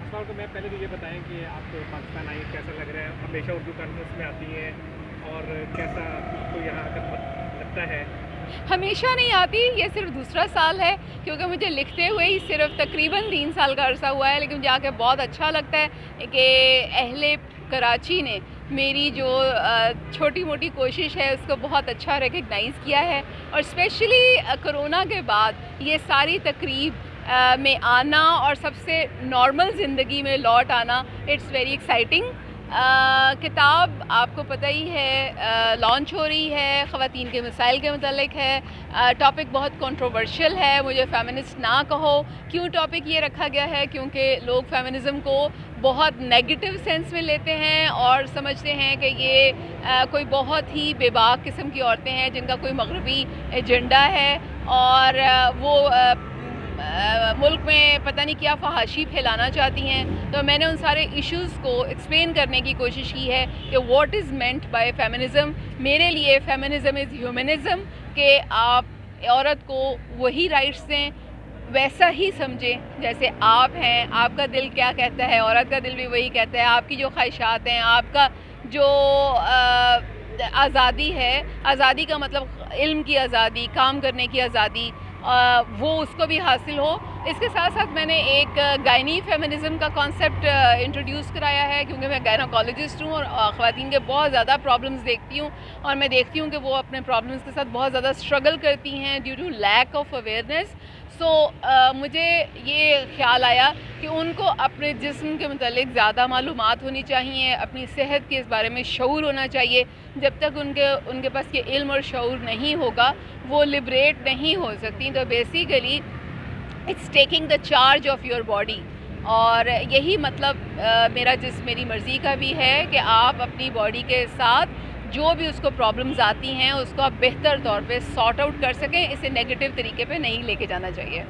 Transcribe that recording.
सवाल को मैं पहले तो ये बताएं कि आप पाकिस्तान आई कैसा लग रहा है, हमेशा उर्दू कॉन्फ्रेंस में आती हैं और कैसा आपको यहाँ आकर लगता है? हमेशा नहीं आती, ये सिर्फ दूसरा साल है, क्योंकि मुझे लिखते हुए ही सिर्फ तकरीबन 3 साल का अरसा हुआ है, लेकिन मुझे आके बहुत अच्छा लगता है कि अहले कराची ने मेरी जो छोटी मोटी कोशिश है उसको बहुत अच्छा रिकग्नाइज़ किया है। और स्पेशली कोरोना के बाद ये सारी तकरीब में आना और सबसे नॉर्मल ज़िंदगी में लौट आना, इट्स वेरी एक्साइटिंग। किताब आपको पता ही है लॉन्च हो रही है, ख़वातीन के मसाइल के मतलब है। टॉपिक बहुत कंट्रोवर्शियल है, मुझे फेमिनिस्ट ना कहो। क्यों टॉपिक ये रखा गया है? क्योंकि लोग फेमिनिज़म को बहुत नेगेटिव सेंस में लेते हैं और समझते हैं कि ये कोई बहुत ही बेबाक किस्म की औरतें हैं जिनका कोई मगरबी एजेंडा है और वो मुल्क में पता नहीं क्या फहाशी फैलाना चाहती हैं। तो मैंने उन सारे इश्यूज़ को एक्सप्लेन करने की कोशिश की है कि what is meant by feminism. मेरे लिए फेमिनिज़म इज़ ह्यूमनिज़म, कि आप औरत को वही राइट्स दें, वैसा ही समझें जैसे आप हैं। आपका दिल क्या कहता है, औरत का दिल भी वही कहता है। आपकी जो ख्वाहिशात हैं, आपका जो आज़ादी है, आज़ादी का मतलब इल्म की आज़ादी, काम करने की आज़ादी, वो उसको भी हासिल हो। इसके साथ साथ मैंने एक गायनी फेमिनिज़म का कॉन्सेप्ट इंट्रोड्यूस कराया है, क्योंकि मैं गायनोकोलॉजिस्ट हूँ और ख़वातीन के बहुत ज़्यादा प्रॉब्लम्स देखती हूँ और मैं देखती हूँ कि वो अपने प्रॉब्लम्स के साथ बहुत ज़्यादा स्ट्रगल करती हैं due to lack of awareness. So मुझे ये ख़्याल आया कि उनको अपने जिस्म के मुतालिक ज़्यादा मालूमात होनी चाहिए, अपनी सेहत के इस बारे में शऊर होना चाहिए। जब तक उनके पास ये इल्म और शऊर नहीं होगा, वो लिबरेट नहीं हो सकती। तो basically it's taking the charge of your body, और यही मतलब मेरी मर्ज़ी का भी है कि आप अपनी बॉडी के साथ जो भी उसको प्रॉब्लम्स आती हैं उसको आप बेहतर तौर पे सॉर्ट आउट कर सकें। इसे नेगेटिव तरीके पे नहीं लेके जाना चाहिए।